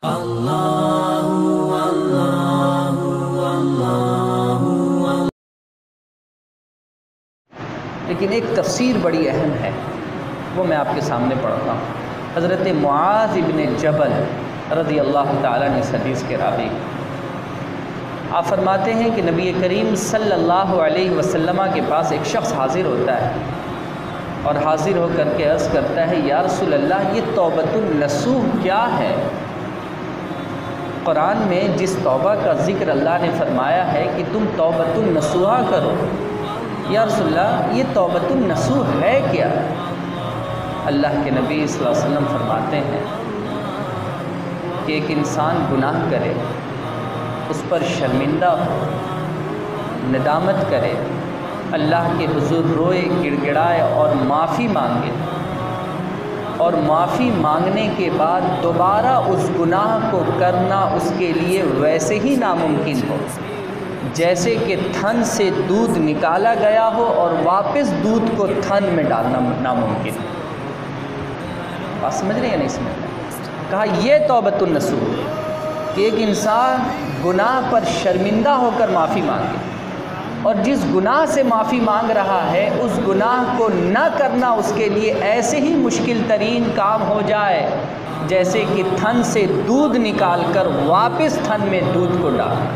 لیکن ایک تفسیر بڑی اہم ہے، وہ میں آپ کے سامنے پڑھتا ہوں۔ حضرت معاذ ابن جبل رضی اللہ تعالیٰ نے اس حدیث کے راوی، آپ فرماتے ہیں کہ نبی کریم صلی اللہ علیہ وسلم کے پاس ایک شخص حاضر ہوتا ہے اور حاضر ہو کر کے عرض کرتا ہے، یا رسول اللہ، یہ توبۃ النصوح کیا ہے؟ قرآن میں جس توبہ کا ذکر اللہ نے فرمایا ہے کہ تم توبۃ النصوح کرو، یا رسول اللہ یہ توبۃ النصوح ہے کیا؟ اللہ کے نبی صلی اللہ علیہ وسلم فرماتے ہیں کہ ایک انسان گناہ کرے، اس پر شرمندہ ہو، ندامت کرے، اللہ کے حضور روئے، گڑ گڑائے اور معافی مانگے، اور معافی مانگنے کے بعد دوبارہ اس گناہ کو کرنا اس کے لیے ویسے ہی ناممکن ہو جیسے کہ تھن سے دودھ نکالا گیا ہو اور واپس دودھ کو تھن میں ڈالنا ناممکن ہو۔ بات سمجھ رہے ہیں نہیں سمجھ رہے؟ کہا یہ توبۃ النصوح کہ ایک انسان گناہ پر شرمندہ ہو کر معافی مانگے، اور جس گناہ سے معافی مانگ رہا ہے اس گناہ کو نہ کرنا اس کے لیے ایسے ہی مشکل ترین کام ہو جائے جیسے کہ تھن سے دودھ نکال کر واپس تھن میں دودھ کو ڈالنا۔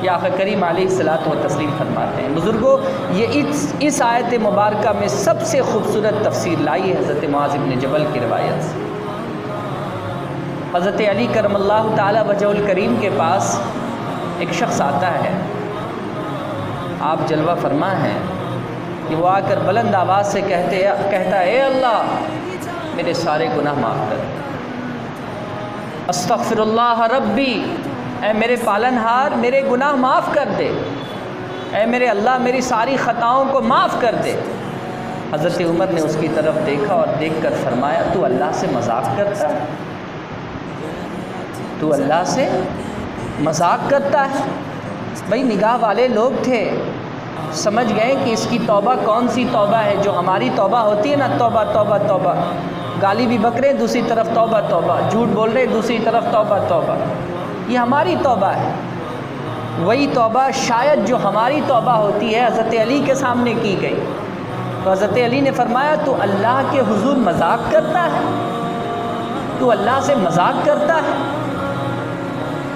یا آقا کریم علیہ الصلاۃ والتسلیم فرماتے ہیں، بزرگوں یہ اس آیت مبارکہ میں سب سے خوبصورت تفسیر لائی ہے حضرت معاذ بن جبل کی روایت سے۔ حضرت علی کرم اللہ تعالی وجہ الکریم کے پاس ایک شخص آتا ہے، آپ جلوہ فرما ہیں کہ وہ آ کر بلند آواز سے کہتا ہے، اے اللہ میرے سارے گناہ معاف کر، استغفر اللہ ربی، اے میرے پالنہار میرے گناہ معاف کر دے، اے میرے اللہ میری ساری خطاؤں کو معاف کر دے۔ حضرت عمر نے اس کی طرف دیکھا اور دیکھ کر فرمایا، تو اللہ سے مذاق کرتا ہے؟ تو اللہ سے مذاق کرتا ہے؟ بھائی نگاہ والے لوگ تھے، سمجھ گئے کہ اس کی توبہ کون سی توبہ ہے، جو ہماری توبہ ہوتی ہے نا، توبہ توبہ توبہ، گالی بھی بک رہے دوسری طرف توبہ توبہ، جھوٹ بول رہے دوسری طرف توبہ توبہ، یہ ہماری توبہ ہے۔ وہی توبہ شاید جو ہماری توبہ ہوتی ہے حضرت علی کے سامنے کی گئی، تو حضرت علی نے فرمایا تو اللہ کے حضور مذاق کرتا ہے؟ تو اللہ سے مذاق کرتا ہے؟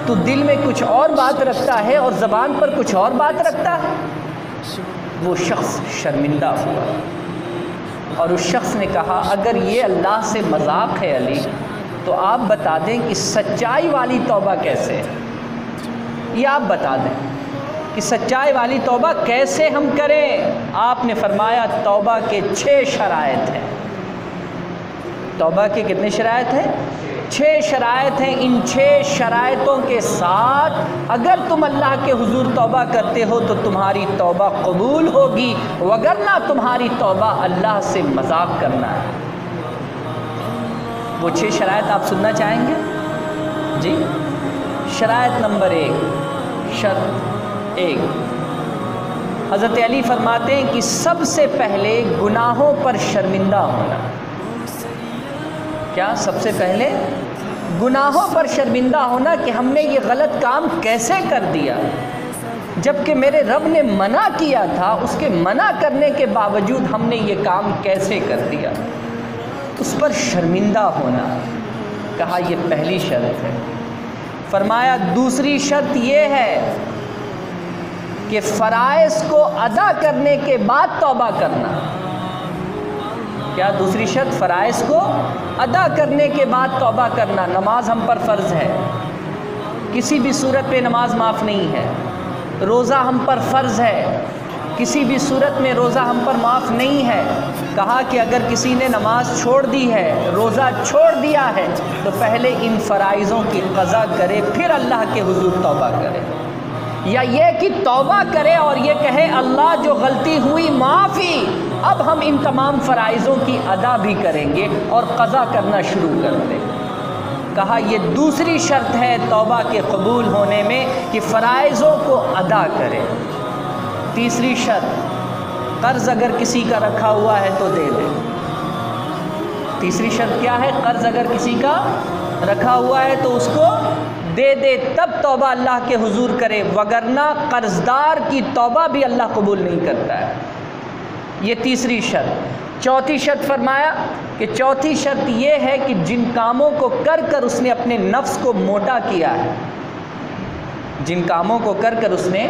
تو دل میں کچھ اور بات رکھتا ہے اور زبان پر کچھ اور بات رکھتا ہے۔ وہ شخص شرمندہ ہوا اور اس شخص نے کہا، اگر یہ اللہ سے مذاق ہے علی، تو آپ بتا دیں کہ سچائی والی توبہ کیسے ہے؟ یہ آپ بتا دیں کہ سچائی والی توبہ کیسے ہم کریں؟ آپ نے فرمایا توبہ کے 6 شرائط ہیں۔ توبہ کے کتنے شرائط ہیں؟ 6 شرائط ہیں۔ ان 6 شرائطوں کے ساتھ اگر تم اللہ کے حضور توبہ کرتے ہو تو تمہاری توبہ قبول ہوگی، وگرنہ تمہاری توبہ اللہ سے مذاق کرنا ہے۔ وہ 6 شرائط آپ سننا چاہیں گے؟ جی، شرائط نمبر 1، شرط 1، حضرت علی فرماتے ہیں کہ سب سے پہلے گناہوں پر شرمندہ ہونا۔ کیا؟ سب سے پہلے گناہوں پر شرمندہ ہونا کہ ہم نے یہ غلط کام کیسے کر دیا، جبکہ میرے رب نے منع کیا تھا، اس کے منع کرنے کے باوجود ہم نے یہ کام کیسے کر دیا، اس پر شرمندہ ہونا۔ کہا یہ پہلی شرط ہے۔ فرمایا دوسری شرط یہ ہے کہ فرائض کو ادا کرنے کے بعد توبہ کرنا۔ کیا دوسری شرط؟ فرائض کو ادا کرنے کے بعد توبہ کرنا۔ نماز ہم پر فرض ہے، کسی بھی صورت میں نماز معاف نہیں ہے۔ روزہ ہم پر فرض ہے، کسی بھی صورت میں روزہ ہم پر معاف نہیں ہے۔ کہا کہ اگر کسی نے نماز چھوڑ دی ہے، روزہ چھوڑ دیا ہے، تو پہلے ان فرائضوں کی قضا کرے، پھر اللہ کے حضور توبہ کرے۔ یا یہ کہ توبہ کرے اور یہ کہے اللہ جو غلطی ہوئی معافی، اب ہم ان تمام فرائضوں کی ادا بھی کریں گے اور قضا کرنا شروع کر دیں۔ کہا یہ دوسری شرط ہے توبہ کے قبول ہونے میں کہ فرائضوں کو ادا کرے۔ تیسری شرط، قرض اگر کسی کا رکھا ہوا ہے تو دے دے۔ تیسری شرط کیا ہے؟ قرض اگر کسی کا رکھا ہوا ہے تو اس کو دے دے، تب توبہ اللہ کے حضور کرے، وگرنہ قرضدار کی توبہ بھی اللہ قبول نہیں کرتا ہے۔ یہ تیسری شرط۔ چوتھی شرط فرمایا کہ چوتھی شرط یہ ہے کہ جن کاموں کو کر کر اس نے اپنے نفس کو موٹا کیا ہے، جن کاموں کو کر کر اس نے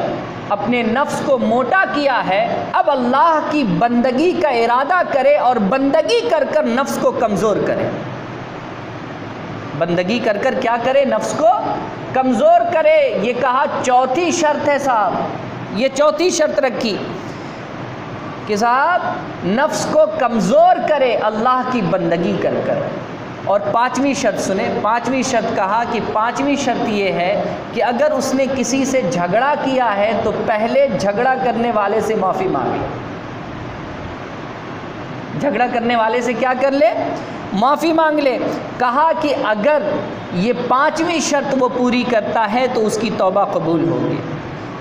اپنے نفس کو موٹا کیا ہے، اب اللہ کی بندگی کا ارادہ کرے اور بندگی کر کر نفس کو کمزور کرے۔ بندگی کر کر کیا کرے؟ نفس کو کمزور کرے۔ یہ کہا چوتھی شرط ہے صاحب، یہ چوتھی شرط رکھی کہ صاحب نفس کو کمزور کرے اللہ کی بندگی کر کر۔ اور پانچویں شرط سنیں، پانچویں شرط کہا کہ پانچویں شرط یہ ہے کہ اگر اس نے کسی سے جھگڑا کیا ہے تو پہلے جھگڑا کرنے والے سے معافی مانگے۔ جھگڑا کرنے والے سے کیا کر لے؟ معافی مانگ لے۔ کہا کہ اگر یہ پانچویں شرط وہ پوری کرتا ہے تو اس کی توبہ قبول ہوگی۔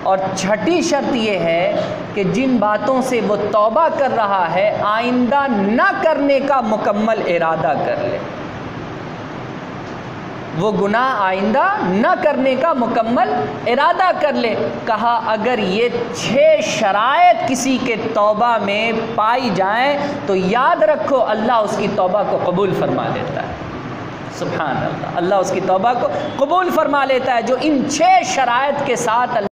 اور چھٹی شرط یہ ہے کہ جن باتوں سے وہ توبہ کر رہا ہے آئندہ نہ کرنے کا مکمل ارادہ کر لے، وہ گناہ آئندہ نہ کرنے کا مکمل ارادہ کر لے۔ کہا اگر یہ 6 شرائط کسی کے توبہ میں پائی جائیں تو یاد رکھو اللہ اس کی توبہ کو قبول فرما لیتا ہے۔ سبحان اللہ، اللہ اس کی توبہ کو قبول فرما لیتا ہے جو ان 6 شرائط کے ساتھ